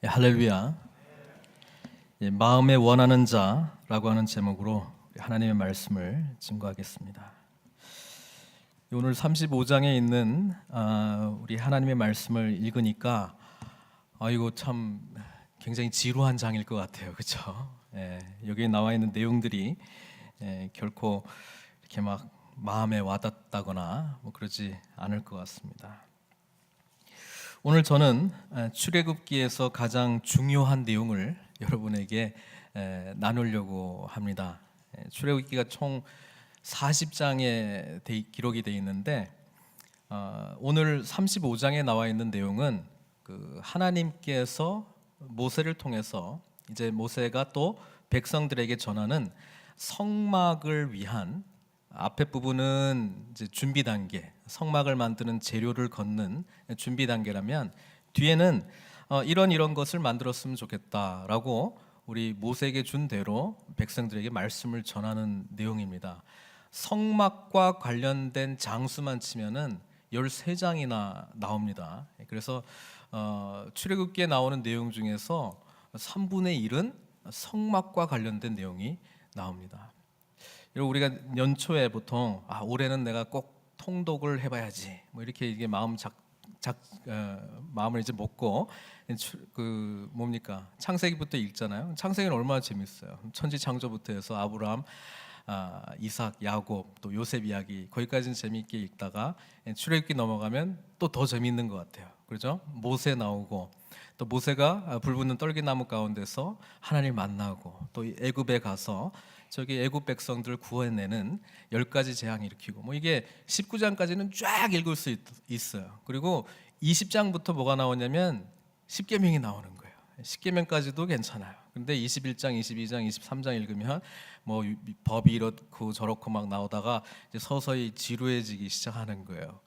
할렐루야. 마음에 원하는 자라고 하는 제목으로 하나님의 말씀을 증거하겠습니다. 오늘 35장에 있는 우리 하나님의 말씀을 읽으니까 이거 참 굉장히 지루한 장일 것 같아요. 그렇죠? 여기에 나와 있는 내용들이 결코 이렇게 막 마음에 와닿다거나 그러지 않을 것 같습니다. 오늘 저는 출애굽기에서 가장 중요한 내용을 여러분에게 나누려고 합니다. 출애굽기가 총 40장에 기록이 되어 있는데 오늘 35장에 나와 있는 내용은 하나님께서 모세를 통해서 이제 모세가 또 백성들에게 전하는 성막을 위한 앞에 부분은 이제 준비 단계, 성막을 만드는 재료를 걷는 준비 단계라면 뒤에는 이런 것을 만들었으면 좋겠다라고 우리 모세에게 준 대로 백성들에게 말씀을 전하는 내용입니다. 성막과 관련된 장수만 치면은 13장이나 나옵니다. 그래서 출애굽기에 나오는 내용 중에서 3분의 1은 성막과 관련된 내용이 나옵니다. 우리가 연초에 보통 올해는 내가 꼭 통독을 해봐야지 이렇게 이게 마음을 이제 먹고 창세기부터 읽잖아요. 창세기는 얼마나 재밌어요. 천지창조부터 해서 아브라함, 이삭, 야곱, 또 요셉 이야기 거기까지는 재미있게 읽다가 출애굽기 넘어가면 또 더 재미있는 것 같아요. 그렇죠? 모세 나오고 또 모세가 불붙는 떨기나무 가운데서 하나님 만나고 또 애굽에 가서 저기 애굽 백성들을 구해내는 10가지 재앙 일으키고 이게 19장까지는 쫙 읽을 수 있어요. 그리고 20장부터 뭐가 나오냐면 십계명이 나오는 거예요. 십계명까지도 괜찮아요. 근데 21장, 22장, 23장 읽으면 법이 이렇고 저렇고 막 나오다가 이제 서서히 지루해지기 시작하는 거예요.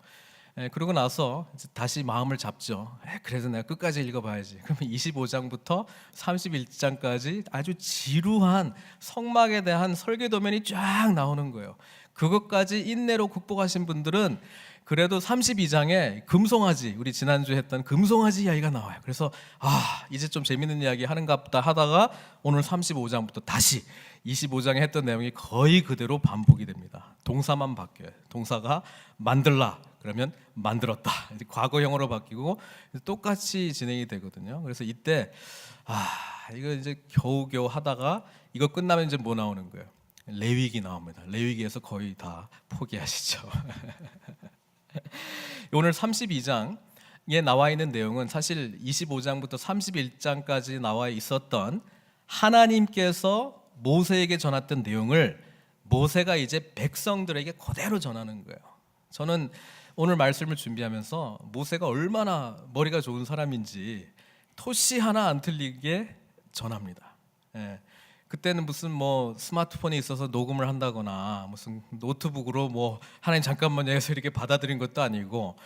그러고 나서 다시 마음을 잡죠. 그래서 내가 끝까지 읽어봐야지. 그러면 25장부터 31장까지 아주 지루한 성막에 대한 설계 도면이 쫙 나오는 거예요. 그것까지 인내로 극복하신 분들은 그래도 32장에 금송아지, 우리 지난주에 했던 금송아지 이야기가 나와요. 그래서 이제 좀 재밌는 이야기 하는가 보다 하다가 오늘 35장부터 다시 25장에 했던 내용이 거의 그대로 반복이 됩니다. 동사만 바뀌어요. 동사가 만들라 그러면 만들었다. 이제 과거형으로 바뀌고 똑같이 진행이 되거든요. 그래서 이때 이거 이제 겨우겨우 하다가 이거 끝나면 이제 뭐 나오는 거예요? 레위기 나옵니다. 레위기에서 거의 다 포기하시죠. 오늘 32장에 나와 있는 내용은 사실 25장부터 31장까지 나와 있었던 하나님께서 모세에게 전했던 내용을 모세가 이제 백성들에게 그대로 전하는 거예요. 저는 오늘 말씀을 준비하면서 모세가 얼마나 머리가 좋은 사람인지 토시 하나 안 틀리게 전합니다. 그때는 무슨 스마트폰이 있어서 녹음을 한다거나 무슨 노트북으로 하나님 잠깐만요 해서 이렇게 받아들인 것도 아니고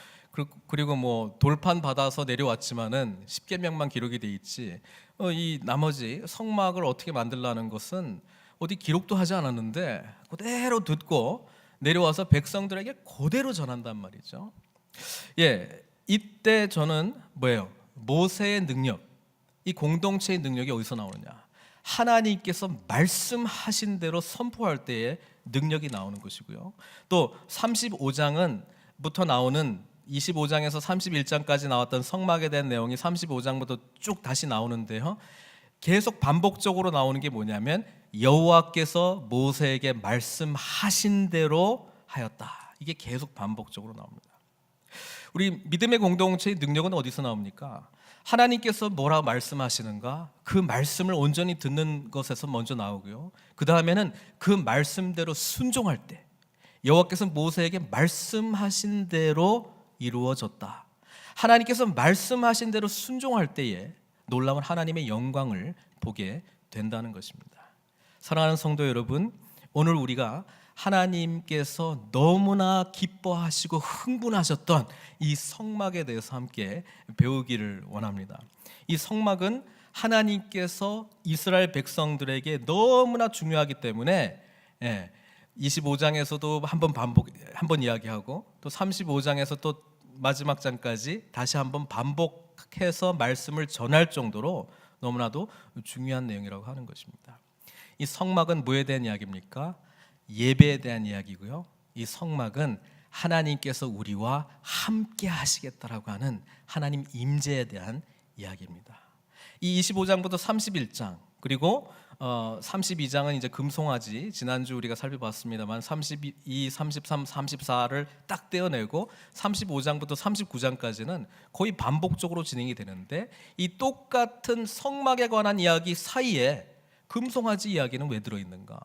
그리고 돌판 받아서 내려왔지만은 십계명만 기록이 돼 있지 이 나머지 성막을 어떻게 만들라는 것은 어디 기록도 하지 않았는데 그대로 듣고 내려와서 백성들에게 그대로 전한단 말이죠. 이때 저는 모세의 능력, 이 공동체의 능력이 어디서 나오느냐? 하나님께서 말씀하신 대로 선포할 때에 능력이 나오는 것이고요. 또 35장부터 나오는 25장에서 31장까지 나왔던 성막에 대한 내용이 35장부터 쭉 다시 나오는데요. 계속 반복적으로 나오는 게 뭐냐면 여호와께서 모세에게 말씀하신 대로 하였다. 이게 계속 반복적으로 나옵니다. 우리 믿음의 공동체의 능력은 어디서 나옵니까? 하나님께서 뭐라 말씀하시는가? 그 말씀을 온전히 듣는 것에서 먼저 나오고요. 그 다음에는 그 말씀대로 순종할 때 여호와께서 모세에게 말씀하신 대로 이루어졌다. 하나님께서 말씀하신 대로 순종할 때에 놀라운 하나님의 영광을 보게 된다는 것입니다. 사랑하는 성도 여러분, 오늘 우리가 하나님께서 너무나 기뻐하시고 흥분하셨던 이 성막에 대해서 함께 배우기를 원합니다. 이 성막은 하나님께서 이스라엘 백성들에게 너무나 중요하기 때문에 25장에서도 한번 이야기하고 또 35장에서 또 마지막 장까지 다시 한번 반복 해서 말씀을 전할 정도로 너무나도 중요한 내용이라고 하는 것입니다. 이 성막은 뭐에 대한 이야기입니까? 예배에 대한 이야기고요. 이 성막은 하나님께서 우리와 함께 하시겠다라고 하는 하나님 임재에 대한 이야기입니다. 이 25장부터 31장 그리고 32장은 이제 금송아지, 지난주 우리가 살펴봤습니다만 32, 33, 34를 딱 떼어내고 35장부터 39장까지는 거의 반복적으로 진행이 되는데 이 똑같은 성막에 관한 이야기 사이에 금송아지 이야기는 왜 들어있는가?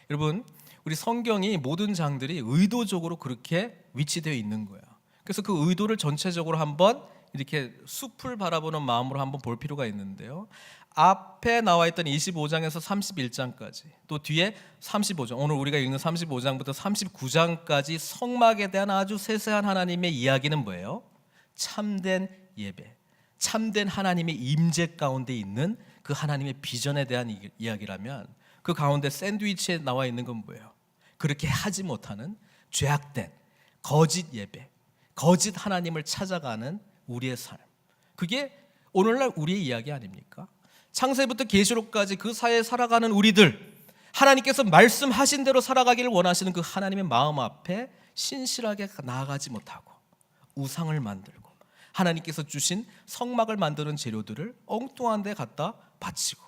여러분, 우리 성경이 모든 장들이 의도적으로 그렇게 위치되어 있는 거예요. 그래서 그 의도를 전체적으로 한번 이렇게 숲을 바라보는 마음으로 한번 볼 필요가 있는데요. 앞에 나와 있던 25장에서 31장까지 또 뒤에 35장, 오늘 우리가 읽는 35장부터 39장까지 성막에 대한 아주 세세한 하나님의 이야기는 뭐예요? 참된 예배, 참된 하나님의 임재 가운데 있는 그 하나님의 비전에 대한 이야기라면 그 가운데 샌드위치에 나와 있는 건 뭐예요? 그렇게 하지 못하는 죄악된 거짓 예배, 거짓 하나님을 찾아가는 우리의 삶, 그게 오늘날 우리의 이야기 아닙니까? 창세부터 계시록까지 그 사이에 살아가는 우리들, 하나님께서 말씀하신 대로 살아가기를 원하시는 그 하나님의 마음 앞에 신실하게 나아가지 못하고 우상을 만들고 하나님께서 주신 성막을 만드는 재료들을 엉뚱한 데 갖다 바치고,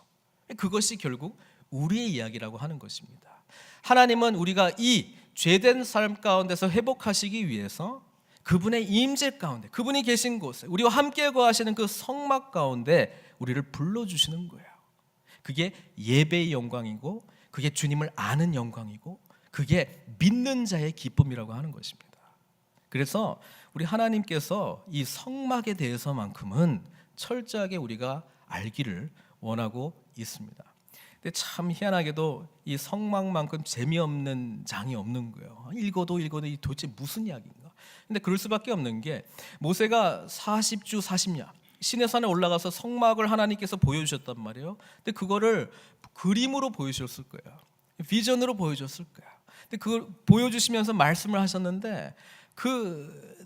그것이 결국 우리의 이야기라고 하는 것입니다. 하나님은 우리가 이 죄된 삶 가운데서 회복하시기 위해서 그분의 임재 가운데, 그분이 계신 곳에 우리와 함께 거하시는 그 성막 가운데 우리를 불러주시는 거예요. 그게 예배의 영광이고, 그게 주님을 아는 영광이고, 그게 믿는 자의 기쁨이라고 하는 것입니다. 그래서 우리 하나님께서 이 성막에 대해서만큼은 철저하게 우리가 알기를 원하고 있습니다. 근데 참 희한하게도 이 성막만큼 재미없는 장이 없는 거예요. 읽어도 이 도대체 무슨 이야기인가? 근데 그럴 수밖에 없는 게, 모세가 40주 40야 시내산에 올라가서 성막을 하나님께서 보여주셨단 말이에요. 근데 그거를 그림으로 보여주셨을 거예요. 비전으로 보여줬을 거예요. 근데 그걸 보여주시면서 말씀을 하셨는데 그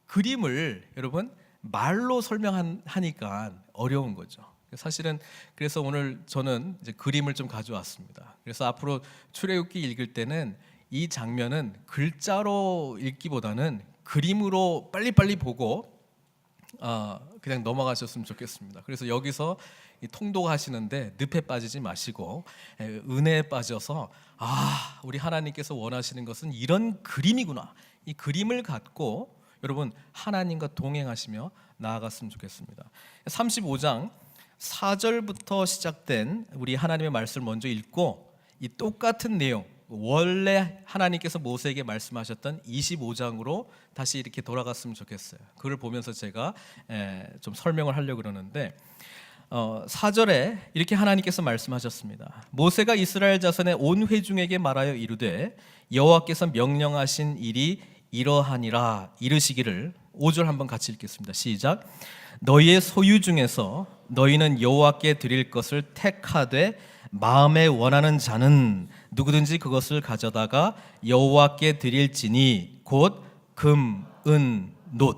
그림을 여러분 말로 설명하니까 어려운 거죠. 사실은 그래서 오늘 저는 이제 그림을 좀 가져왔습니다. 그래서 앞으로 출애굽기 읽을 때는 이 장면은 글자로 읽기보다는 그림으로 빨리빨리 보고 그냥 넘어가셨으면 좋겠습니다. 그래서 여기서 통독하시는데 늪에 빠지지 마시고 은혜에 빠져서 우리 하나님께서 원하시는 것은 이런 그림이구나, 이 그림을 갖고 여러분 하나님과 동행하시며 나아갔으면 좋겠습니다. 35장 4절부터 시작된 우리 하나님의 말씀을 먼저 읽고, 이 똑같은 내용, 원래 하나님께서 모세에게 말씀하셨던 25장으로 다시 이렇게 돌아갔으면 좋겠어요. 그걸 보면서 제가 좀 설명을 하려고 그러는데, 4절에 이렇게 하나님께서 말씀하셨습니다. 모세가 이스라엘 자손의 온 회중에게 말하여 이르되 여호와께서 명령하신 일이 이러하니라 이르시기를. 5절 한번 같이 읽겠습니다. 시작. 너희의 소유 중에서 너희는 여호와께 드릴 것을 택하되 마음에 원하는 자는 누구든지 그것을 가져다가 여호와께 드릴지니 곧 금, 은, 놋.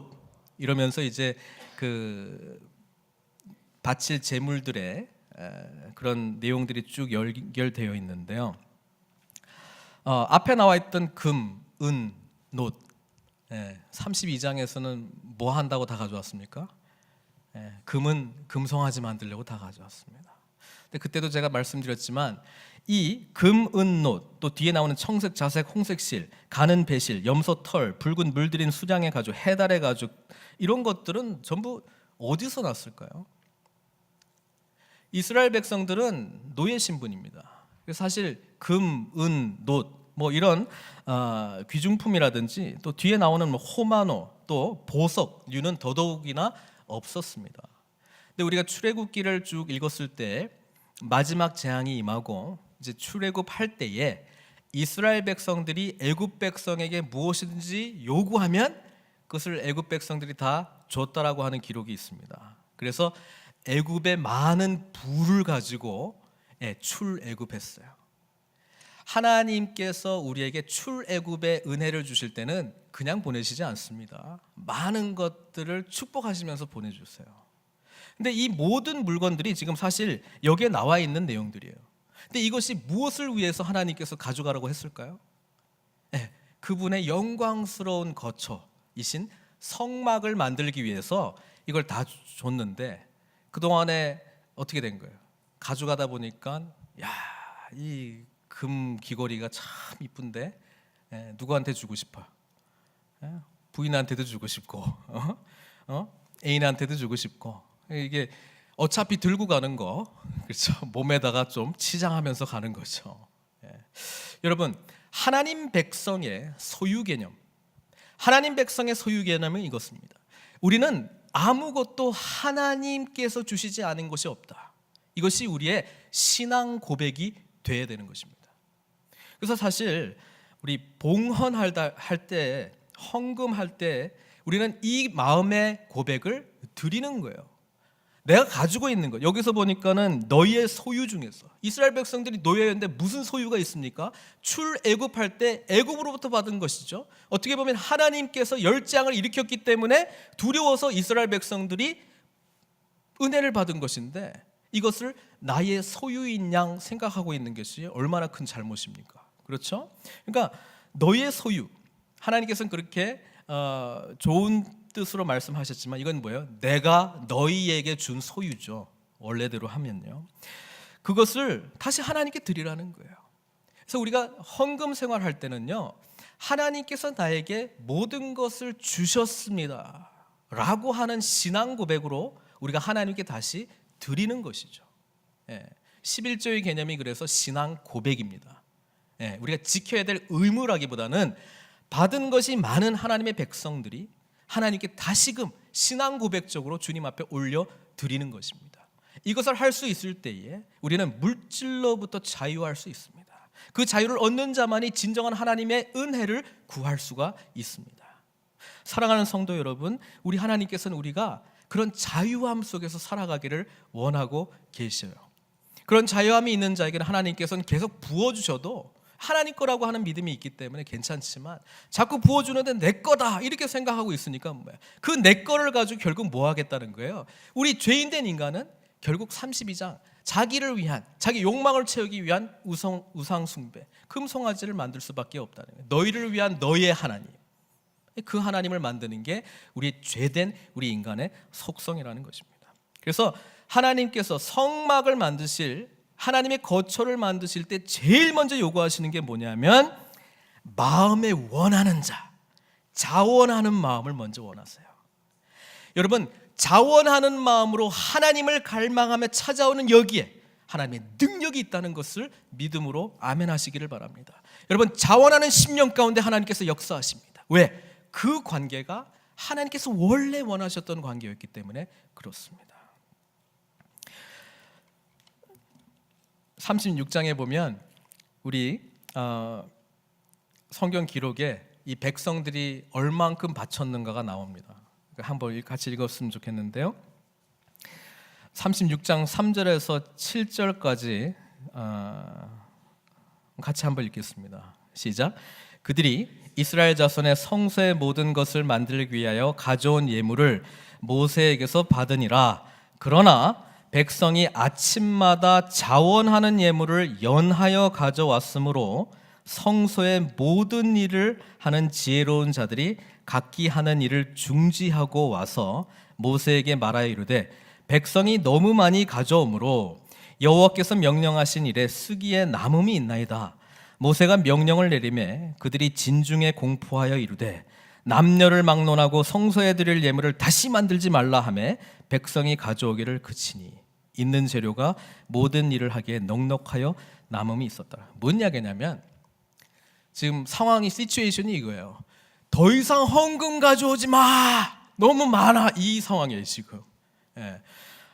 이러면서 이제 그 바칠 제물들의 그런 내용들이 쭉 연결되어 있는데요. 앞에 나와 있던 금, 은, 놋, 32장에서는 뭐 한다고 다 가져왔습니까? 금은 금송아지 만들려고 다 가져왔습니다. 근데 그때도 제가 말씀드렸지만 이 금, 은, 놋, 또 뒤에 나오는 청색, 자색, 홍색 실, 가는 배실, 염소 털, 붉은 물들인 수량의 가죽, 해달의 가죽, 이런 것들은 전부 어디서 났을까요? 이스라엘 백성들은 노예 신분입니다. 그래서 사실 금, 은, 놋 뭐 이런 귀중품이라든지 또 뒤에 나오는 호마노, 또 보석류는 더더욱이나 없었습니다. 근데 우리가 출애굽기를 쭉 읽었을 때 마지막 재앙이 임하고 이제 출애굽할 때에 이스라엘 백성들이 애굽 백성에게 무엇이든지 요구하면 그것을 애굽 백성들이 다 줬다라고 하는 기록이 있습니다. 그래서 애굽의 많은 부를 가지고 출애굽했어요. 하나님께서 우리에게 출애굽의 은혜를 주실 때는 그냥 보내시지 않습니다. 많은 것들을 축복하시면서 보내주세요. 근데 이 모든 물건들이 지금 사실 여기에 나와 있는 내용들이에요. 근데 이것이 무엇을 위해서 하나님께서 가져가라고 했을까요? 네, 그분의 영광스러운 거처이신 성막을 만들기 위해서 이걸 다 줬는데, 그동안에 어떻게 된 거예요? 가져가다 보니까 이 금 귀걸이가 참 이쁜데 누구한테 주고 싶어? 부인한테도 주고 싶고 애인한테도 주고 싶고, 이게 어차피 들고 가는 거, 그렇죠? 몸에다가 좀 치장하면서 가는 거죠. 여러분, 하나님 백성의 소유 개념, 하나님 백성의 소유 개념은 이것입니다. 우리는 아무것도 하나님께서 주시지 않은 것이 없다. 이것이 우리의 신앙 고백이 돼야 되는 것입니다. 그래서 사실 우리 봉헌할 때, 헌금할 때 우리는 이 마음의 고백을 드리는 거예요. 내가 가지고 있는 것, 여기서 보니까는 너희의 소유 중에서, 이스라엘 백성들이 노예였는데 무슨 소유가 있습니까? 출애굽할 때 애굽으로부터 받은 것이죠. 어떻게 보면 하나님께서 열장을 일으켰기 때문에 두려워서 이스라엘 백성들이 은혜를 받은 것인데, 이것을 나의 소유인 양 생각하고 있는 것이 얼마나 큰 잘못입니까? 그렇죠? 그러니까 너의 소유, 하나님께서는 그렇게 좋은 뜻으로 말씀하셨지만 이건 뭐예요? 내가 너희에게 준 소유죠. 원래대로 하면요, 그것을 다시 하나님께 드리라는 거예요. 그래서 우리가 헌금 생활할 때는요, 하나님께서 나에게 모든 것을 주셨습니다 라고 하는 신앙 고백으로 우리가 하나님께 다시 드리는 것이죠. 11조의 개념이 그래서 신앙 고백입니다. 우리가 지켜야 될 의무라기보다는 받은 것이 많은 하나님의 백성들이 하나님께 다시금 신앙 고백적으로 주님 앞에 올려 드리는 것입니다. 이것을 할 수 있을 때에 우리는 물질로부터 자유할 수 있습니다. 그 자유를 얻는 자만이 진정한 하나님의 은혜를 구할 수가 있습니다. 사랑하는 성도 여러분, 우리 하나님께서는 우리가 그런 자유함 속에서 살아가기를 원하고 계셔요. 그런 자유함이 있는 자에게는 하나님께서는 계속 부어주셔도 하나님 거라고 하는 믿음이 있기 때문에 괜찮지만, 자꾸 부어주는데 내 거다 이렇게 생각하고 있으니까 그 내 거를 가지고 결국 뭐 하겠다는 거예요? 우리 죄인된 인간은 결국 32장 자기를 위한, 자기 욕망을 채우기 위한 우상 숭배, 금송아지를 만들 수밖에 없다는 거예요. 너희를 위한 너의 하나님, 그 하나님을 만드는 게 우리 죄된 우리 인간의 속성이라는 것입니다. 그래서 하나님께서 성막을 만드실, 하나님의 거처를 만드실 때 제일 먼저 요구하시는 게 뭐냐면 마음에 원하는 자, 자원하는 마음을 먼저 원하세요. 여러분, 자원하는 마음으로 하나님을 갈망하며 찾아오는 여기에 하나님의 능력이 있다는 것을 믿음으로 아멘 하시기를 바랍니다. 여러분, 자원하는 10년 가운데 하나님께서 역사하십니다. 왜? 그 관계가 하나님께서 원래 원하셨던 관계였기 때문에 그렇습니다. 36장에 보면 우리 성경 기록에 이 백성들이 얼만큼 바쳤는가가 나옵니다. 한번 같이 읽었으면 좋겠는데요. 36장 3절에서 7절까지 같이 한번 읽겠습니다. 시작. 그들이 이스라엘 자손의 성소의 모든 것을 만들기 위하여 가져온 예물을 모세에게서 받으니라. 그러나 백성이 아침마다 자원하는 예물을 연하여 가져왔으므로 성소의 모든 일을 하는 지혜로운 자들이 각기 하는 일을 중지하고 와서 모세에게 말하여 이르되, 백성이 너무 많이 가져오므로 여호와께서 명령하신 일에 쓰기에 남음이 있나이다. 모세가 명령을 내리매 그들이 진중에 공포하여 이르되, 남녀를 막론하고 성소에 드릴 예물을 다시 만들지 말라 하매 백성이 가져오기를 그치니 있는 재료가 모든 일을 하기에 넉넉하여 남음이 있었다. 뭔 이야기냐면 지금 상황이, 시츄에이션이 이거예요. 더 이상 헌금 가져오지 마, 너무 많아, 이 상황이에요 지금.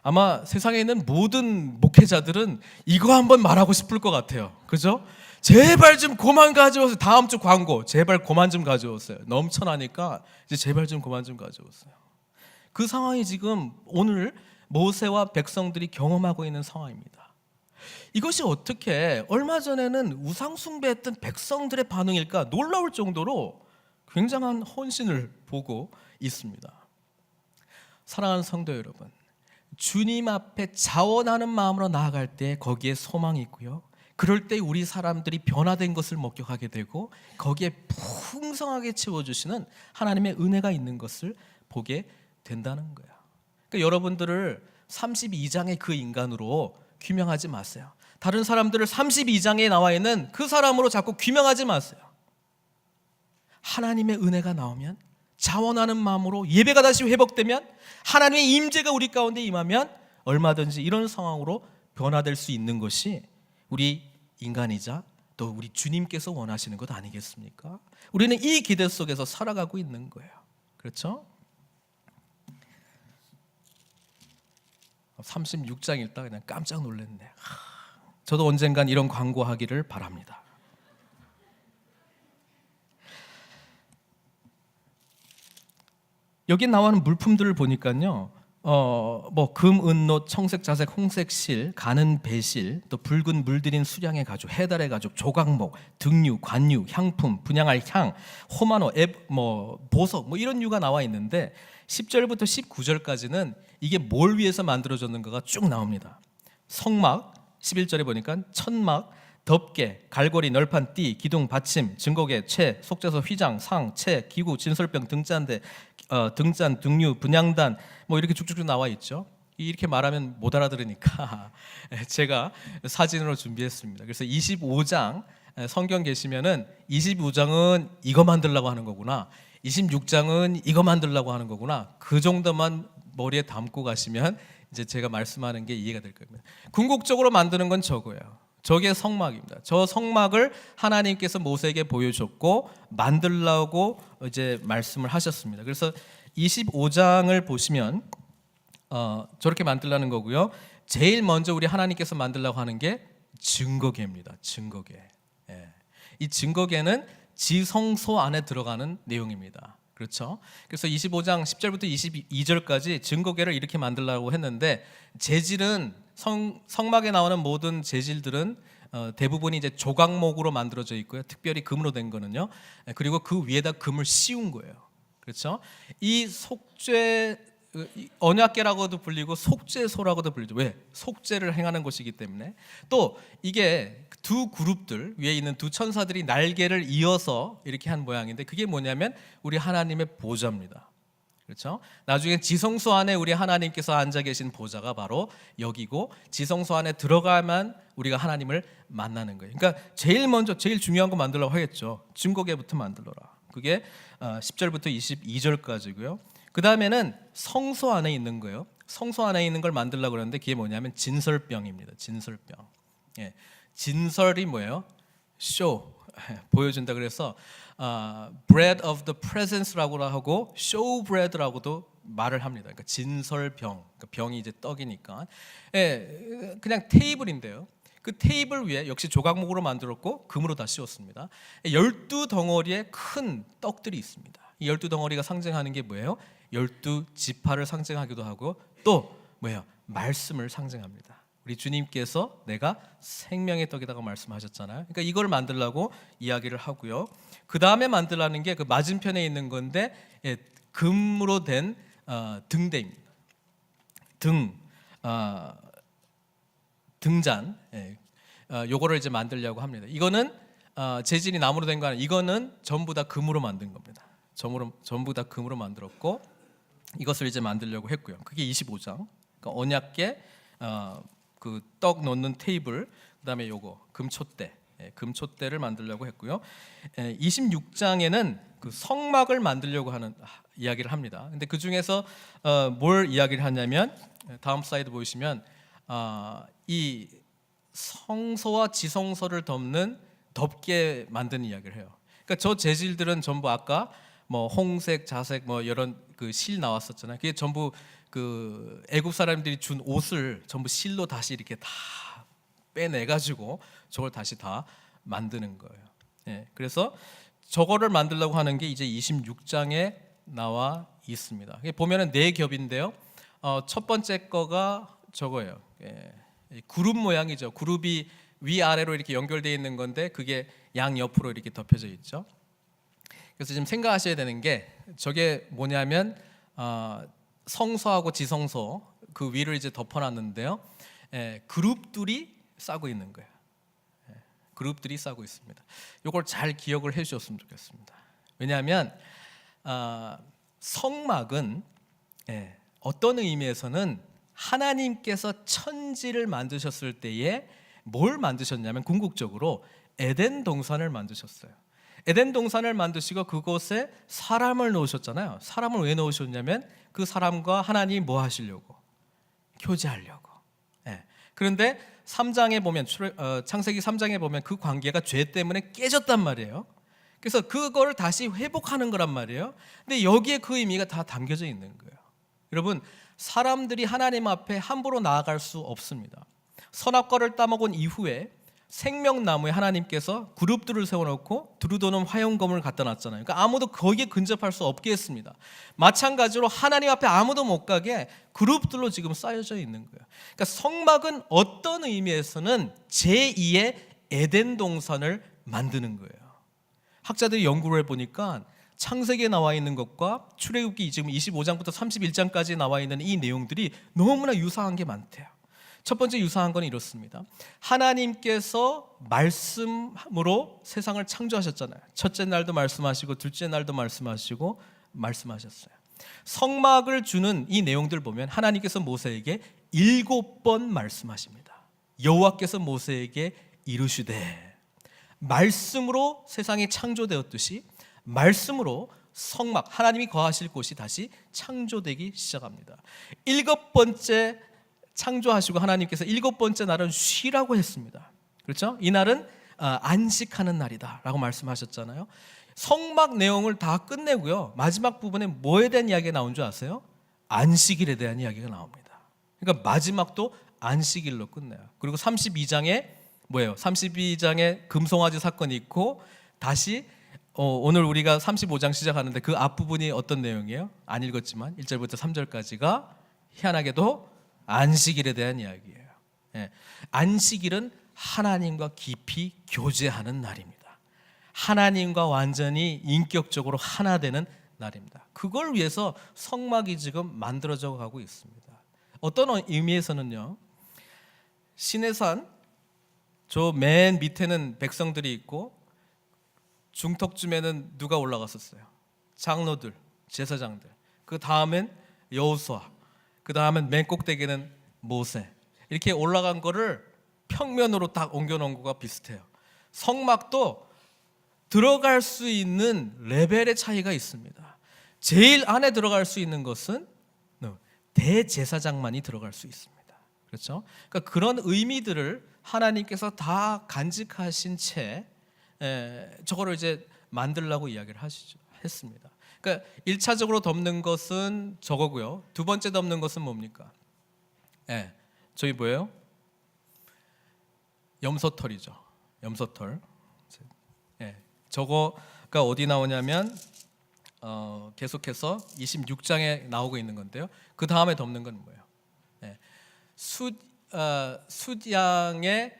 아마 세상에 있는 모든 목회자들은 이거 한번 말하고 싶을 것 같아요. 그죠? 제발 좀 그만 가져오세요. 다음 주 광고, 제발 그만 좀 가져오세요. 넘쳐나니까 이제 제발 좀 그만 좀 가져오세요. 그 상황이 지금 오늘 모세와 백성들이 경험하고 있는 상황입니다. 이것이 어떻게 얼마 전에는 우상 숭배했던 백성들의 반응일까 놀라울 정도로 굉장한 헌신을 보고 있습니다. 사랑하는 성도 여러분, 주님 앞에 자원하는 마음으로 나아갈 때 거기에 소망이 있고요. 그럴 때 우리 사람들이 변화된 것을 목격하게 되고 거기에 풍성하게 채워주시는 하나님의 은혜가 있는 것을 보게 된다는 거예요. 그러니까 여러분들을 32장의 그 인간으로 규명하지 마세요. 다른 사람들을 32장에 나와 있는 그 사람으로 자꾸 규명하지 마세요. 하나님의 은혜가 나오면, 자원하는 마음으로 예배가 다시 회복되면, 하나님의 임재가 우리 가운데 임하면 얼마든지 이런 상황으로 변화될 수 있는 것이 우리 인간이자 또 우리 주님께서 원하시는 것 아니겠습니까? 우리는 이 기대 속에서 살아가고 있는 거예요. 그렇죠? 36장 읽다 그냥 깜짝 놀랐네. 저도 언젠간 이런 광고하기를 바랍니다. 여기 나오는 물품들을 보니까요, 뭐 금, 은노, 청색, 자색, 홍색 실, 가는 배실, 또 붉은 물들인 수량의 가죽, 해달의 가죽, 조각목, 등류, 관유, 향품, 분향할 향, 호마노, 보석, 뭐 이런 유가 나와 있는데 10절부터 19절까지는 이게 뭘 위해서 만들어졌는가가 쭉 나옵니다. 성막, 11절에 보니까 천막, 덮개, 갈고리, 널판, 띠, 기둥, 받침, 증거계, 채, 속죄서, 휘장, 상, 채, 기구, 진설병, 등잔대, 등잔, 등류, 분향단, 뭐 이렇게 쭉쭉쭉 나와 있죠. 이렇게 말하면 못 알아들으니까 제가 사진으로 준비했습니다. 그래서 25장 성경 계시면은 25장은 이거 만들려고 하는 거구나, 26장은 이거 만들려고 하는 거구나, 그 정도만 머리에 담고 가시면 이제 제가 말씀하는 게 이해가 될 겁니다. 궁극적으로 만드는 건 저거예요. 저게 성막입니다. 저 성막을 하나님께서 모세에게 보여줬고 만들라고 이제 말씀을 하셨습니다. 그래서 25장을 보시면 저렇게 만들라는 거고요. 제일 먼저 우리 하나님께서 만들라고 하는 게 증거궤입니다. 증거궤. 예. 이 증거궤는 지성소 안에 들어가는 내용입니다. 그렇죠? 그래서 25장 10절부터 22절까지 증거궤를 이렇게 만들라고 했는데, 재질은 성막에 나오는 모든 재질들은 대부분이 이제 조각목으로 만들어져 있고요. 특별히 금으로 된 거는요. 그리고 그 위에다 금을 씌운 거예요. 그렇죠? 이 속죄, 언약궤라고도 불리고 속죄소라고도 불리죠. 왜? 속죄를 행하는 것이기 때문에. 또 이게 두 그룹들, 위에 있는 두 천사들이 날개를 이어서 이렇게 한 모양인데, 그게 뭐냐면 우리 하나님의 보좌입니다. 그렇죠? 나중에 지성소 안에 우리 하나님께서 앉아 계신 보좌가 바로 여기고, 지성소 안에 들어가야만 우리가 하나님을 만나는 거예요. 그러니까 제일 먼저 제일 중요한 거 만들려고 하겠죠. 증거궤부터 만들어라. 그게 10절부터 22절까지고요. 그 다음에는 성소 안에 있는 거예요. 성소 안에 있는 걸 만들려고 그러는데 그게 뭐냐면 진설병입니다. 진설병. 예. 진설이 뭐예요? 쇼, 보여준다. 그래서 bread of the presence라고 하고 show bread라고도 말을 합니다. 그러니까 진설병, 그러니까 병이 이제 떡이니까. 예, 그냥 테이블인데요. 그 테이블 위에 역시 조각목으로 만들었고 금으로 다 씌웠습니다. 12덩어리의 큰 떡들이 있습니다. 이 12덩어리가 상징하는 게 뭐예요? 12지파를 상징하기도 하고, 또 뭐예요? 말씀을 상징합니다. 우리 주님께서 내가 생명의 떡이라고 말씀하셨잖아요. 그러니까 이걸 만들려고 이야기를 하고요. 그 다음에 만들라는 게 그 맞은편에 있는 건데, 금으로 된 등대입니다. 등잔, 요거를 이제 만들려고 합니다. 이거는 재질이 나무로 된 거 아니에요. 이거는 전부 다 금으로 만든 겁니다. 전부 다 금으로 만들었고, 이것을 이제 만들려고 했고요. 그게 25장. 그러니까 언약궤, 그 떡 놓는 테이블, 그다음에 요거 금촛대, 금촛대를 만들려고 했고요. 26장에는 그 성막을 만들려고 하는 이야기를 합니다. 근데 그 중에서 뭘 이야기를 하냐면, 다음 슬라이드 보시면 이 성소와 지성소를 덮는 덮개 만드는 이야기를 해요. 그러니까 저 재질들은 전부 아까 뭐 홍색, 자색, 뭐 이런 그 실 나왔었잖아요. 그게 전부 그 애굽 사람들이 준 옷을 전부 실로 다시 이렇게 다 빼내 가지고 저걸 다시 다 만드는 거예요. 예, 그래서 저거를 만들려고 하는 게 이제 26장에 나와 있습니다. 보면은 네 겹인데요. 첫 번째 거가 저거예요. 예, 그룹 모양이죠. 그룹이 위아래로 이렇게 연결되어 있는 건데 그게 양 옆으로 이렇게 덮여져 있죠. 그래서 지금 생각하셔야 되는 게 저게 뭐냐면 성소하고 지성소 그 위를 이제 덮어놨는데요. 그룹들이 싸고 있는 거예요. 그룹들이 싸고 있습니다. 이걸 잘 기억을 해주셨으면 좋겠습니다. 왜냐하면 성막은 어떤 의미에서는 하나님께서 천지를 만드셨을 때에 뭘 만드셨냐면 궁극적으로 에덴 동산을 만드셨어요. 에덴 동산을 만드시고 그곳에 사람을 놓으셨잖아요. 사람을 왜 놓으셨냐면 그 사람과 하나님이 뭐 하시려고? 교제하려고. 그런데 3장에 보면 창세기 3장에 보면 그 관계가 죄 때문에 깨졌단 말이에요. 그래서 그걸 다시 회복하는 거란 말이에요. 근데 여기에 그 의미가 다 담겨져 있는 거예요. 여러분, 사람들이 하나님 앞에 함부로 나아갈 수 없습니다. 선악과를 따먹은 이후에 생명나무에 하나님께서 그룹들을 세워놓고 두루도는 화용검을 갖다 놨잖아요. 그러니까 아무도 거기에 근접할 수 없게 했습니다. 마찬가지로 하나님 앞에 아무도 못 가게 그룹들로 지금 쌓여져 있는 거예요. 그러니까 성막은 어떤 의미에서는 제2의 에덴 동산을 만드는 거예요. 학자들이 연구를 해보니까 창세기에 나와 있는 것과 출애굽기 지금 25장부터 31장까지 나와 있는 이 내용들이 너무나 유사한 게 많대요. 첫 번째 유사한 건 이렇습니다. 하나님께서 말씀으로 세상을 창조하셨잖아요. 첫째 날도 말씀하시고 둘째 날도 말씀하시고 말씀하셨어요. 성막을 주는 이 내용들 보면 하나님께서 모세에게 7번 말씀하십니다. 여호와께서 모세에게 이르시되, 말씀으로 세상이 창조되었듯이 말씀으로 성막, 하나님이 거하실 곳이 다시 창조되기 시작합니다. 7번째 창조하시고 하나님께서 7번째 날은 쉬라고 했습니다. 그렇죠? 이 날은 안식하는 날이다 라고 말씀하셨잖아요. 성막 내용을 다 끝내고요, 마지막 부분에 뭐에 대한 이야기가 나온 줄 아세요? 안식일에 대한 이야기가 나옵니다. 그러니까 마지막도 안식일로 끝내요. 그리고 32장에 뭐예요? 32장에 금송아지 사건이 있고 다시 오늘 우리가 35장 시작하는데 그 앞부분이 어떤 내용이에요? 안 읽었지만 1절부터 3절까지가 희한하게도 안식일에 대한 이야기예요. 안식일은 하나님과 깊이 교제하는 날입니다. 하나님과 완전히 인격적으로 하나 되는 날입니다. 그걸 위해서 성막이 지금 만들어져 가고 있습니다. 어떤 의미에서는요, 시내산 저 맨 밑에는 백성들이 있고 중턱쯤에는 누가 올라갔었어요? 장로들, 제사장들. 그 다음엔 여호수아, 그 다음엔 맨 꼭대기는 모세. 이렇게 올라간 거를 평면으로 딱 옮겨놓은 거가 비슷해요. 성막도 들어갈 수 있는 레벨의 차이가 있습니다. 제일 안에 들어갈 수 있는 것은 대제사장만이 들어갈 수 있습니다. 그렇죠? 그러니까 그런 의미들을 하나님께서 다 간직하신 채 저거를 이제 만들라고 이야기를 했습니다. 그러니까 1차적으로 덮는 것은 저거고요. 두 번째 덮는 것은 뭡니까? 저희 뭐예요? 염소털이죠. 염소털. 저거가 어디 나오냐면 계속해서 26장에 나오고 있는 건데요. 그 다음에 덮는 건 뭐예요? 숫양의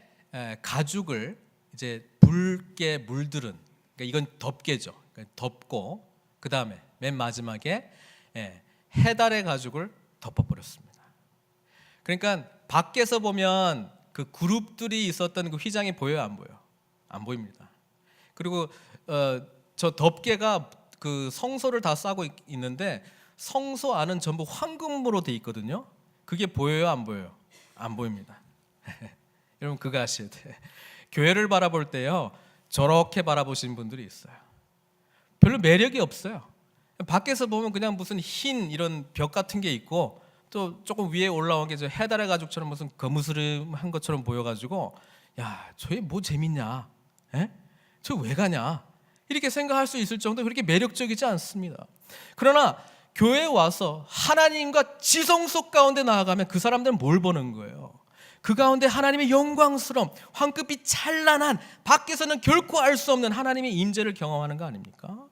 가죽을 이제 붉게 물들은, 그러니까 이건 덮개죠. 그러니까 덮고 그 다음에 맨 마지막에 해달의 가죽을 덮어버렸습니다. 그러니까 밖에서 보면 그 그룹들이 있었던 그 휘장이 보여요, 안 보여요? 안 보입니다. 그리고 저 덮개가 그 성소를 다 싸고 있는데 성소 안은 전부 황금으로 돼 있거든요. 그게 보여요, 안 보여요? 안 보입니다. 여러분 그거 아셔야 돼. 교회를 바라볼 때요, 저렇게 바라보시는 분들이 있어요. 별로 매력이 없어요. 밖에서 보면 그냥 무슨 흰 이런 벽 같은 게 있고 또 조금 위에 올라온 게 저 해달의 가죽처럼 무슨 거무스름한 것처럼 보여가지고, 야, 저게 뭐 재밌냐? 저 왜 가냐? 이렇게 생각할 수 있을 정도로 그렇게 매력적이지 않습니다. 그러나 교회에 와서 하나님과 지성소 가운데 나아가면 그 사람들은 뭘 보는 거예요? 그 가운데 하나님의 영광스러움, 황급히 찬란한, 밖에서는 결코 알 수 없는 하나님의 임재를 경험하는 거 아닙니까?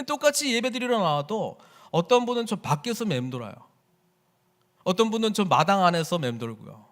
똑같이 예배드리러 나와도 어떤 분은 저 밖에서 맴돌아요. 어떤 분은 저 마당 안에서 맴돌고요.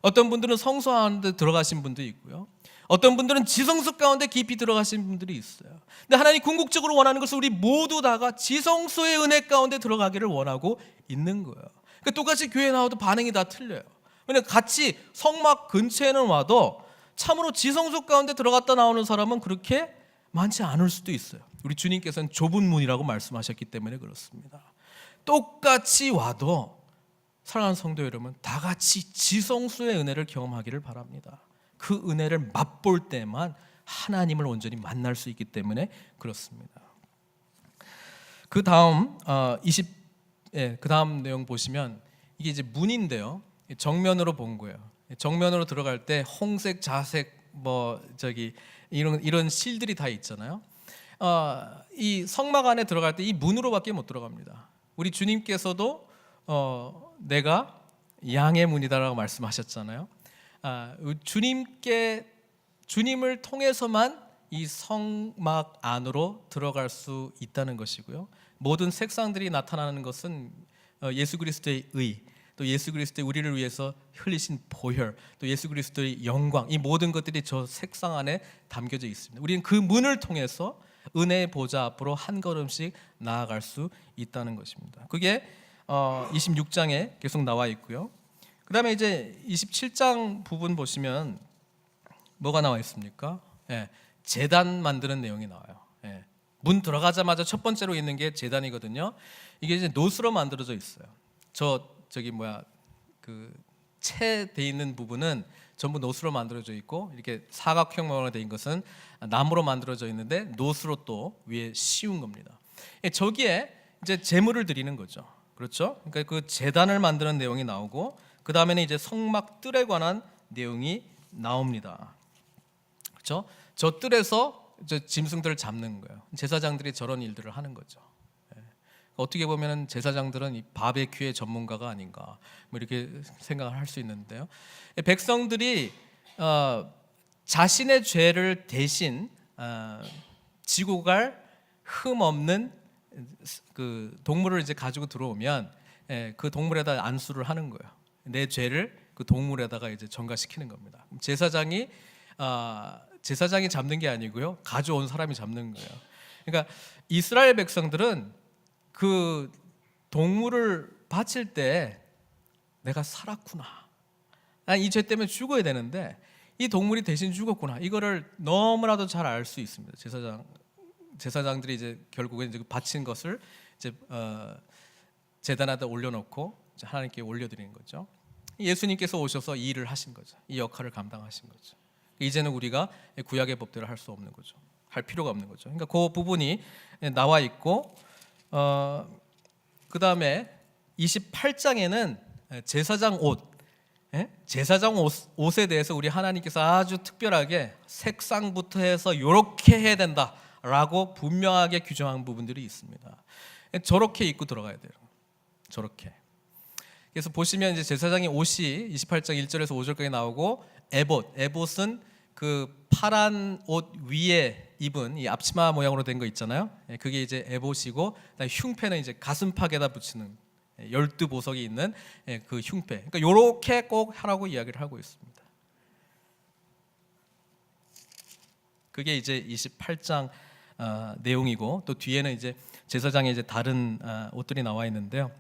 어떤 분들은 성소 안에 들어가신 분도 있고요. 어떤 분들은 지성소 가운데 깊이 들어가신 분들이 있어요. 근데 하나님 궁극적으로 원하는 것은 우리 모두 다가 지성소의 은혜 가운데 들어가기를 원하고 있는 거예요. 그러니까 똑같이 교회 나와도 반응이 다 틀려요. 왜냐하면 같이 성막 근처에는 와도 참으로 지성소 가운데 들어갔다 나오는 사람은 그렇게 많지 않을 수도 있어요. 우리 주님께서는 좁은 문이라고 말씀하셨기 때문에 그렇습니다. 똑같이 와도 사랑하는 성도 여러분, 다 같이 지성소의 은혜를 경험하기를 바랍니다. 그 은혜를 맛볼 때만 하나님을 온전히 만날 수 있기 때문에 그렇습니다. 그 다음 그 다음 내용 보시면 이게 이제 문인데요. 정면으로 본 거예요. 정면으로 들어갈 때 홍색, 자색 이런 실들이 다 있잖아요. 이 성막 안에 들어갈 때 이 문으로밖에 못 들어갑니다. 우리 주님께서도 내가 양의 문이다라고 말씀하셨잖아요. 주님을 통해서만 이 성막 안으로 들어갈 수 있다는 것이고요. 모든 색상들이 나타나는 것은 예수 그리스도의 의, 또 예수 그리스도의 우리를 위해서 흘리신 보혈, 또 예수 그리스도의 영광, 이 모든 것들이 저 색상 안에 담겨져 있습니다. 우리는 그 문을 통해서 은혜의 보좌 앞으로 한 걸음씩 나아갈 수 있다는 것입니다. 그게 26장에 계속 나와 있고요. 그 다음에 이제 27장 부분 보시면 뭐가 나와 있습니까? 제단 만드는 내용이 나와요. 문 들어가자마자 첫 번째로 있는 게 제단이거든요. 이게 이제 노스로 만들어져 있어요. 채 돼 있는 부분은 전부 노스로 만들어져 있고, 이렇게 사각형 모양으로 돼 있는 것은 나무로 만들어져 있는데 노스로 또 위에 씌운 겁니다. 저기에 이제 제물을 드리는 거죠. 그렇죠? 그러니까 그 제단을 만드는 내용이 나오고, 그 다음에는 이제 성막 뜰에 관한 내용이 나옵니다. 그렇죠? 저 뜰에서 저 짐승들을 잡는 거예요. 제사장들이 저런 일들을 하는 거죠. 어떻게 보면 제사장들은 이 바베큐의 전문가가 아닌가, 뭐 이렇게 생각을 할 수 있는데요. 백성들이 자신의 죄를 대신 지고 갈 흠 없는 그 동물을 이제 가지고 들어오면 그 동물에다 안수를 하는 거예요. 내 죄를 그 동물에다가 이제 전가시키는 겁니다. 제사장이 잡는 게 아니고요, 가져온 사람이 잡는 거예요. 그러니까 이스라엘 백성들은 그 동물을 바칠 때 내가 살았구나, 난 이 죄 때문에 죽어야 되는데 이 동물이 대신 죽었구나, 이거를 너무나도 잘 알 수 있습니다. 제사장들이 이제 결국엔 이제 바친 것을 이제 제단에다 올려놓고 이제 하나님께 올려드리는 거죠. 예수님께서 오셔서 이 일을 하신 거죠. 이 역할을 감당하신 거죠. 이제는 우리가 구약의 법대로 할 수 없는 거죠. 할 필요가 없는 거죠. 그러니까 그 부분이 나와 있고, 그 다음에 28장에는 제사장 옷에 대해서 우리 하나님께서 아주 특별하게 색상부터 해서 이렇게 해야 된다라고 분명하게 규정한 부분들이 있습니다. 저렇게 입고 들어가야 돼요. 저렇게. 그래서 보시면 이제 제사장의 옷이 28장 1절에서 5절까지 나오고, 에봇은 그 파란 옷 위에 입은 이 앞치마 모양으로 된 거 있잖아요. 그게 이제 에봇이고, 흉패는 이제 가슴팍에다 붙이는 12보석이 있는 그 흉패. 그러니까 이렇게 꼭 하라고 이야기를 하고 있습니다. 그게 이제 28장 내용이고, 또 뒤에는 이제 제사장의 이제 다른 옷들이 나와 있는데요.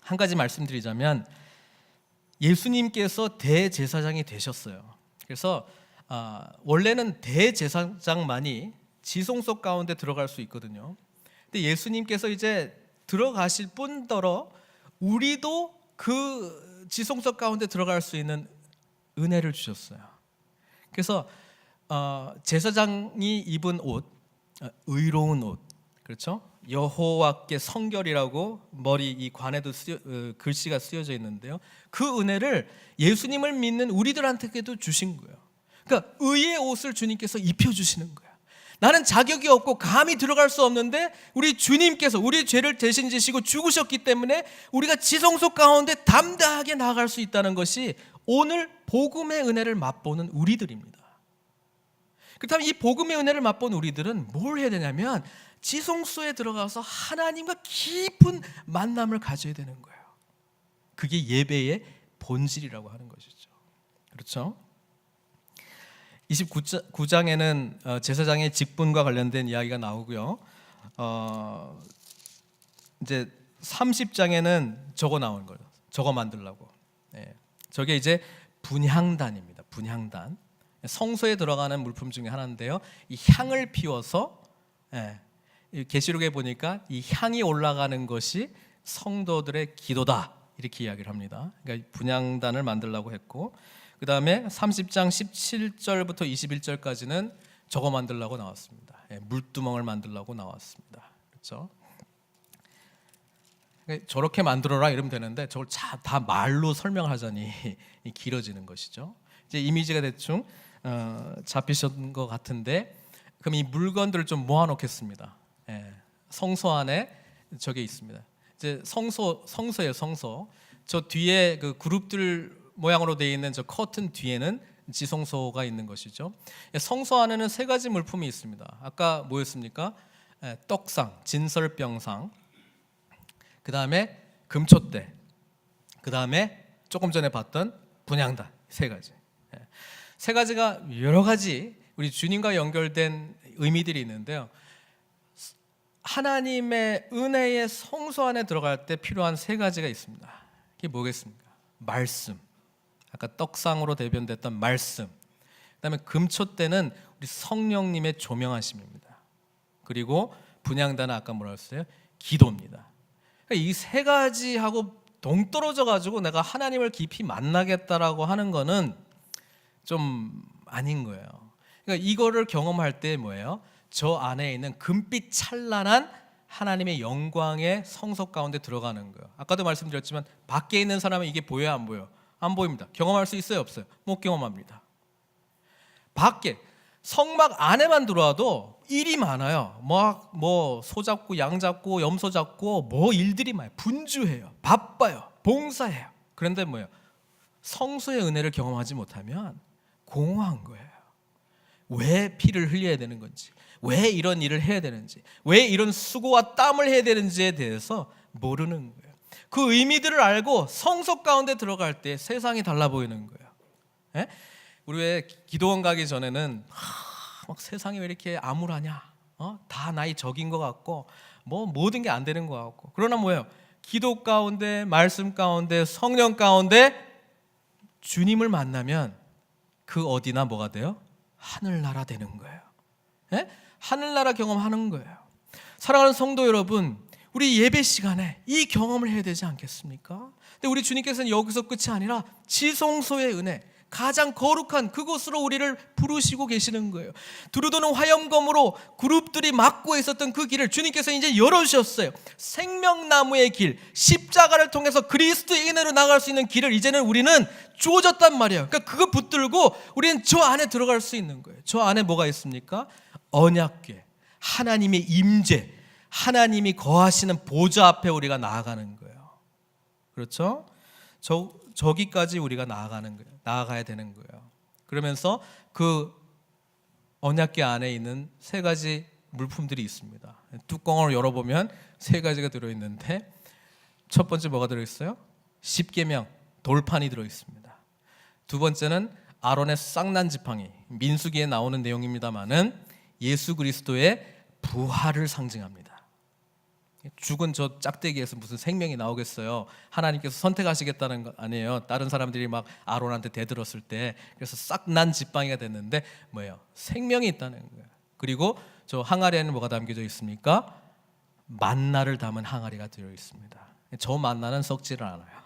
한 가지 말씀드리자면, 예수님께서 대제사장이 되셨어요. 그래서 원래는 대제사장만이 지성소 가운데 들어갈 수 있거든요. 근데 예수님께서 이제 들어가실 뿐더러 우리도 그 지성소 가운데 들어갈 수 있는 은혜를 주셨어요. 그래서 제사장이 입은 옷, 의로운 옷, 그렇죠? 여호와께 성결이라고 머리 이 관에도 글씨가 쓰여져 있는데요. 그 은혜를 예수님을 믿는 우리들한테도 주신 거예요. 그러니까 의의 옷을 주님께서 입혀주시는 거예요. 나는 자격이 없고 감히 들어갈 수 없는데 우리 주님께서 우리 죄를 대신 지시고 죽으셨기 때문에 우리가 지성소 가운데 담대하게 나아갈 수 있다는 것이 오늘 복음의 은혜를 맛보는 우리들입니다. 그렇다면 이 복음의 은혜를 맛본 우리들은 뭘 해야 되냐면 지성소에 들어가서 하나님과 깊은 만남을 가져야 되는 거예요. 그게 예배의 본질이라고 하는 것이죠. 그렇죠? 29장에는 제사장의 직분과 관련된 이야기가 나오고요. 이제 30장에는 저거 나오는 거예요. 저거 만들라고. 저게 이제 분향단입니다. 분향단. 성소에 들어가는 물품 중에 하나인데요. 이 향을 피워서 계시록에 보니까 이 향이 올라가는 것이 성도들의 기도다 이렇게 이야기를 합니다. 그러니까 분향단을 만들라고 했고, 그 다음에 30장 17절부터 21절까지는 저거 만들라고 나왔습니다. 물두멍을 만들라고 나왔습니다. 그렇죠? 저렇게 만들어라 이러면 되는데 저걸 다 말로 설명하자니 길어지는 것이죠. 이제 이미지가 대충 잡히신 것 같은데, 그럼 이 물건들을 좀 모아놓겠습니다. 성소 안에 저게 있습니다. 이제 성소예요, 성소. 저 뒤에 그 그룹들 모양으로 되어 있는 저 커튼 뒤에는 지성소가 있는 것이죠. 성소 안에는 세 가지 물품이 있습니다. 아까 뭐였습니까? 떡상, 진설병상, 그 다음에 금촛대, 그 다음에 조금 전에 봤던 분향단, 세 가지. 세 가지가 여러 가지 우리 주님과 연결된 의미들이 있는데요. 하나님의 은혜의 성소 안에 들어갈 때 필요한 세 가지가 있습니다. 이게 뭐겠습니까? 말씀, 아까 떡상으로 대변됐던 말씀, 그 다음에 금촛대는 우리 성령님의 조명하심입니다. 그리고 분향단은 아까 뭐라 했어요? 기도입니다. 그러니까 이 세 가지하고 동떨어져 가지고 내가 하나님을 깊이 만나겠다라고 하는 거는 좀 아닌 거예요. 그러니까 이거를 경험할 때 뭐예요? 저 안에 있는 금빛 찬란한 하나님의 영광의 성소 가운데 들어가는 거예요. 아까도 말씀드렸지만 밖에 있는 사람은 이게 보여요, 안 보여요? 안 보입니다. 경험할 수 있어요, 없어요? 못 경험합니다. 밖에 성막 안에만 들어와도 일이 많아요. 뭐 소 잡고 양 잡고 염소 잡고 뭐 일들이 많아요. 분주해요. 바빠요. 봉사해요. 그런데 뭐예요? 성소의 은혜를 경험하지 못하면 공허한 거예요. 왜 피를 흘려야 되는 건지, 왜 이런 일을 해야 되는지, 왜 이런 수고와 땀을 해야 되는지에 대해서 모르는 거예요. 그 의미들을 알고 성소 가운데 들어갈 때 세상이 달라 보이는 거예요. 우리 왜 기도원 가기 전에는 막 세상이 왜 이렇게 암울하냐, 다 나의 적인 것 같고 뭐 모든 게 안 되는 것 같고, 그러나 뭐예요? 기도 가운데, 말씀 가운데, 성령 가운데 주님을 만나면 그 어디나 뭐가 돼요? 하늘나라 되는 거예요. 하늘나라 경험하는 거예요. 사랑하는 성도 여러분, 우리 예배 시간에 이 경험을 해야 되지 않겠습니까? 근데 우리 주님께서는 여기서 끝이 아니라 지성소의 은혜, 가장 거룩한 그곳으로 우리를 부르시고 계시는 거예요. 두루도는 화염검으로 그룹들이 막고 있었던 그 길을 주님께서 이제 열어주셨어요. 생명나무의 길, 십자가를 통해서 그리스도의 은혜로 나갈 수 있는 길을 이제는 우리는 주어졌단 말이에요. 그러니까 그거 붙들고 우리는 저 안에 들어갈 수 있는 거예요. 저 안에 뭐가 있습니까? 언약궤, 하나님의 임재, 하나님이 거하시는 보좌 앞에 우리가 나아가는 거예요. 그렇죠? 저기까지 우리가 나아가야 되는 거예요. 그러면서 그 언약궤 안에 있는 세 가지 물품들이 있습니다. 뚜껑을 열어보면 세 가지가 들어있는데, 첫 번째 뭐가 들어있어요? 십계명, 돌판이 들어있습니다. 두 번째는 아론의 쌍난 지팡이, 민수기에 나오는 내용입니다마는 예수 그리스도의 부활을 상징합니다. 죽은 저 짝대기에서 무슨 생명이 나오겠어요? 하나님께서 선택하시겠다는 거 아니에요. 다른 사람들이 막 아론한테 대들었을 때, 그래서 싹 난 지팡이가 됐는데 뭐예요? 생명이 있다는 거예요. 그리고 저 항아리에는 뭐가 담겨져 있습니까? 만나를 담은 항아리가 들어 있습니다. 저 만나는 썩지를 않아요.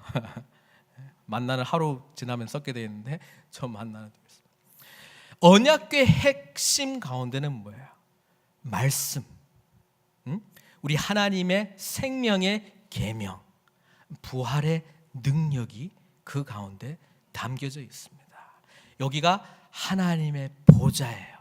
만나는 하루 지나면 썩게 되어 있는데 저 만나는 들어 있습니다. 언약궤 핵심 가운데는 뭐예요? 말씀. 우리 하나님의 생명의 계명, 부활의 능력이 그 가운데 담겨져 있습니다. 여기가 하나님의 보좌예요.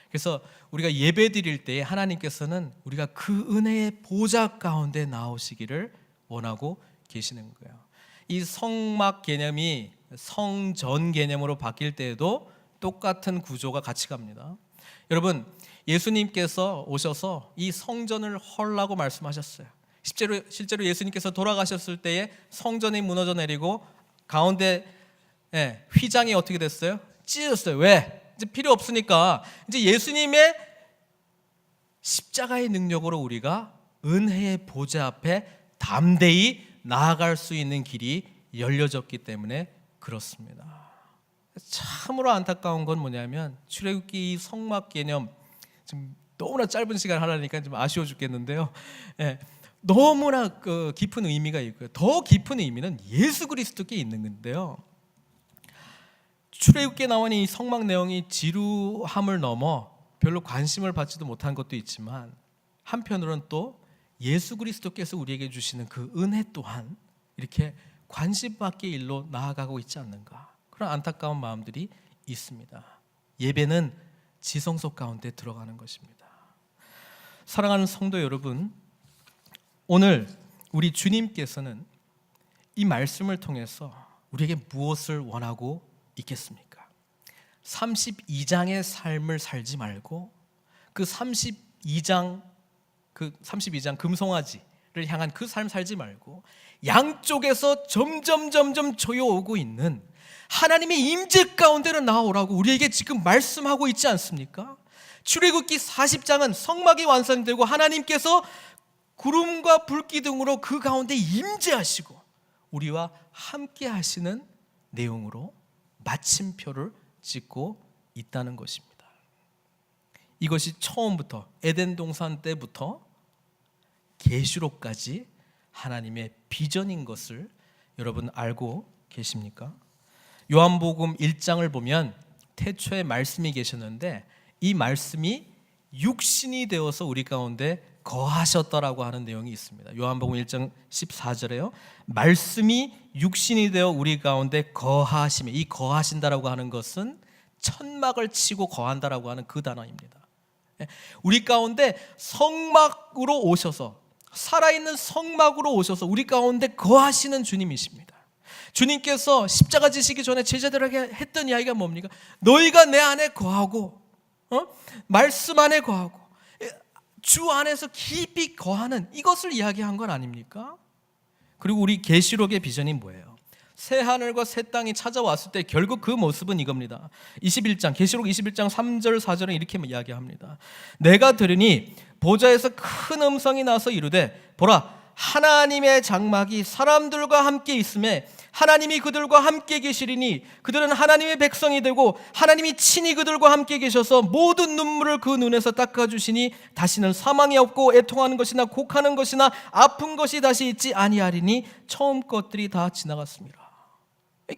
그래서 우리가 예배 드릴 때 하나님께서는 우리가 그 은혜의 보좌 가운데 나오시기를 원하고 계시는 거예요. 이 성막 개념이 성전 개념으로 바뀔 때에도 똑같은 구조가 같이 갑니다. 여러분, 예수님께서 오셔서 이 성전을 헐라고 말씀하셨어요. 실제로 예수님께서 돌아가셨을 때에 성전이 무너져 내리고 가운데 휘장이 어떻게 됐어요? 찢어졌어요. 왜? 이제 필요 없으니까. 이제 예수님의 십자가의 능력으로 우리가 은혜의 보좌 앞에 담대히 나아갈 수 있는 길이 열려졌기 때문에 그렇습니다. 참으로 안타까운 건 뭐냐면 출애굽기 성막 개념, 지금 너무나 짧은 시간 하려니까 좀 아쉬워 죽겠는데요. 너무나 깊은 의미가 있고요. 더 깊은 의미는 예수 그리스도께 있는 건데요. 출애굽기에 나온 이 성막 내용이 지루함을 넘어 별로 관심을 받지도 못한 것도 있지만, 한편으로는 또 예수 그리스도께서 우리에게 주시는 그 은혜 또한 이렇게 관심받기 일로 나아가고 있지 않는가, 그런 안타까운 마음들이 있습니다. 예배는 지성소 가운데 들어가는 것입니다. 사랑하는 성도 여러분, 오늘 우리 주님께서는 이 말씀을 통해서 우리에게 무엇을 원하고 있겠습니까? 32장의 삶을 살지 말고 그 32장 금송아지를 향한 그 삶 살지 말고 양쪽에서 점점 조여오고 있는 하나님의 임재 가운데로 나오라고 우리에게 지금 말씀하고 있지 않습니까? 출애굽기 40장은 성막이 완성되고 하나님께서 구름과 불기둥으로 그 가운데 임재하시고 우리와 함께 하시는 내용으로 마침표를 찍고 있다는 것입니다. 이것이 처음부터 에덴 동산 때부터 계시록까지 하나님의 비전인 것을 여러분 알고 계십니까? 요한복음 1장을 보면 태초에 말씀이 계셨는데 이 말씀이 육신이 되어서 우리 가운데 거하셨다라고 하는 내용이 있습니다. 요한복음 1장 14절에요. 말씀이 육신이 되어 우리 가운데 거하심에, 이 거하신다라고 하는 것은 천막을 치고 거한다라고 하는 그 단어입니다. 우리 가운데 성막으로 오셔서, 살아있는 성막으로 오셔서 우리 가운데 거하시는 주님이십니다. 주님께서 십자가 지시기 전에 제자들에게 했던 이야기가 뭡니까? 너희가 내 안에 거하고 말씀 안에 거하고 주 안에서 깊이 거하는 이것을 이야기한 건 아닙니까? 그리고 우리 계시록의 비전이 뭐예요? 새 하늘과 새 땅이 찾아왔을 때 결국 그 모습은 이겁니다. 21장 계시록 21장 3절 4절은 이렇게 이야기합니다. 내가 들으니 보좌에서 큰 음성이 나서 이르되 보라, 하나님의 장막이 사람들과 함께 있음에 하나님이 그들과 함께 계시리니 그들은 하나님의 백성이 되고 하나님이 친히 그들과 함께 계셔서 모든 눈물을 그 눈에서 닦아주시니 다시는 사망이 없고 애통하는 것이나 곡하는 것이나 아픈 것이 다시 있지 아니하리니 처음 것들이 다 지나갔습니다.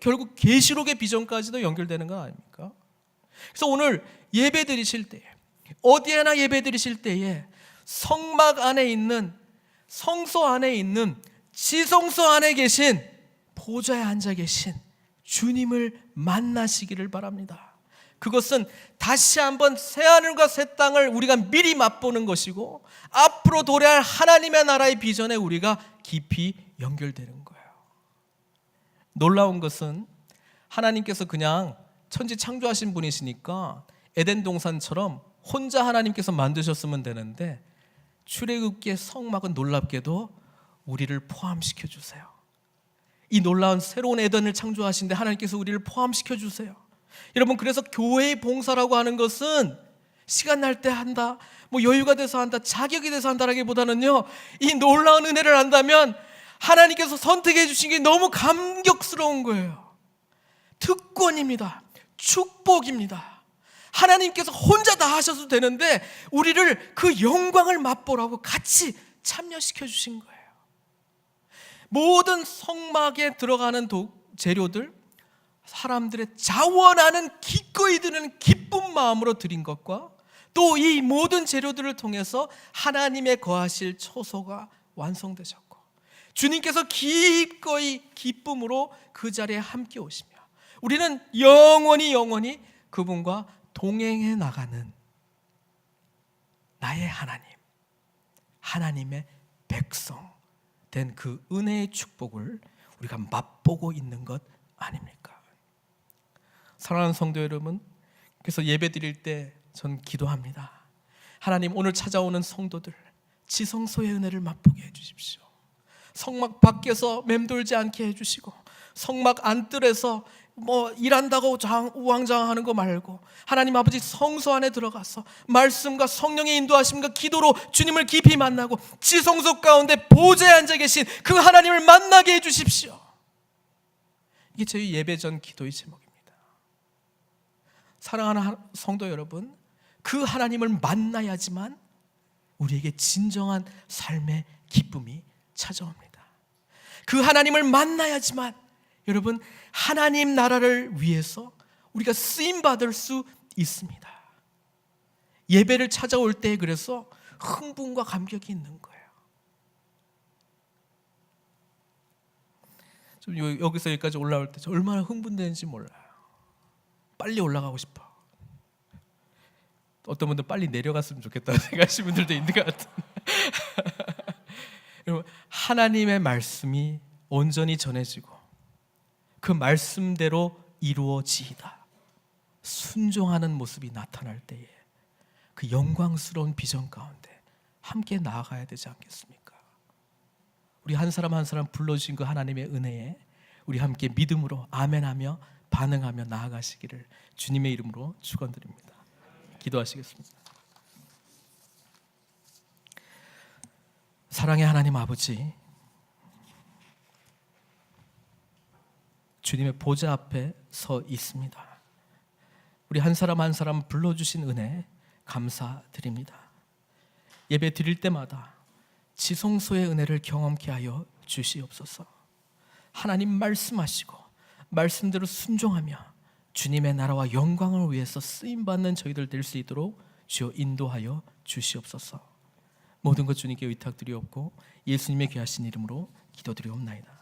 결국 계시록의 비전까지도 연결되는 건 아닙니까? 그래서 오늘 예배 드리실 때에, 어디에나 예배 드리실 때에 성막 안에 있는, 성소 안에 있는, 지성소 안에 계신, 보좌에 앉아 계신 주님을 만나시기를 바랍니다. 그것은 다시 한번 새하늘과 새 땅을 우리가 미리 맛보는 것이고 앞으로 도래할 하나님의 나라의 비전에 우리가 깊이 연결되는 거예요. 놀라운 것은 하나님께서 그냥 천지 창조하신 분이시니까 에덴 동산처럼 혼자 하나님께서 만드셨으면 되는데 출애굽기의 성막은 놀랍게도 우리를 포함시켜 주세요. 이 놀라운 새로운 에덴을 창조하신데 하나님께서 우리를 포함시켜 주세요. 여러분, 그래서 교회의 봉사라고 하는 것은 시간 날 때 한다, 뭐 여유가 돼서 한다, 자격이 돼서 한다라기보다는요, 이 놀라운 은혜를 안다면 하나님께서 선택해 주신 게 너무 감격스러운 거예요. 특권입니다. 축복입니다. 하나님께서 혼자 다 하셔도 되는데 우리를 그 영광을 맛보라고 같이 참여시켜 주신 거예요. 모든 성막에 들어가는 재료들, 사람들의 자원하는 기꺼이 드는 기쁜 마음으로 드린 것과 또 이 모든 재료들을 통해서 하나님의 거하실 처소가 완성되셨고 주님께서 기꺼이 기쁨으로 그 자리에 함께 오시며 우리는 영원히 그분과 동행해 나가는 나의 하나님, 하나님의 백성 된 그 은혜의 축복을 우리가 맛보고 있는 것 아닙니까? 사랑하는 성도 여러분, 그래서 예배 드릴 때 전 기도합니다. 하나님, 오늘 찾아오는 성도들 지성소의 은혜를 맛보게 해주십시오. 성막 밖에서 맴돌지 않게 해주시고 성막 안뜰에서 일한다고 우왕좌왕하는 거 말고 하나님 아버지 성소 안에 들어가서 말씀과 성령의 인도하심과 기도로 주님을 깊이 만나고 지성소 가운데 보좌에 앉아 계신 그 하나님을 만나게 해주십시오. 이게 저희 예배 전 기도의 제목입니다. 사랑하는 성도 여러분, 그 하나님을 만나야지만 우리에게 진정한 삶의 기쁨이 찾아옵니다. 그 하나님을 만나야지만 여러분, 하나님 나라를 위해서 우리가 쓰임받을 수 있습니다. 예배를 찾아올 때 그래서 흥분과 감격이 있는 거예요. 좀 여기서 여기까지 올라올 때 얼마나 흥분되는지 몰라요. 빨리 올라가고 싶어. 어떤 분들 빨리 내려갔으면 좋겠다 생각하시는 분들도 있는 것 같아요. 여러분, 하나님의 말씀이 온전히 전해지고 그 말씀대로 이루어지이다 순종하는 모습이 나타날 때에 그 영광스러운 비전 가운데 함께 나아가야 되지 않겠습니까? 우리 한 사람 한 사람 불러주신 그 하나님의 은혜에 우리 함께 믿음으로 아멘하며 반응하며 나아가시기를 주님의 이름으로 축원드립니다. 기도하시겠습니다. 사랑의 하나님 아버지, 주님의 보좌 앞에 서 있습니다. 우리 한 사람 한 사람 불러주신 은혜 감사드립니다. 예배 드릴 때마다 지성소의 은혜를 경험케 하여 주시옵소서. 하나님 말씀하시고 말씀대로 순종하며 주님의 나라와 영광을 위해서 쓰임받는 저희들 될 수 있도록 주여 인도하여 주시옵소서. 모든 것 주님께 의탁드리옵고 예수님의 귀하신 이름으로 기도드리옵나이다.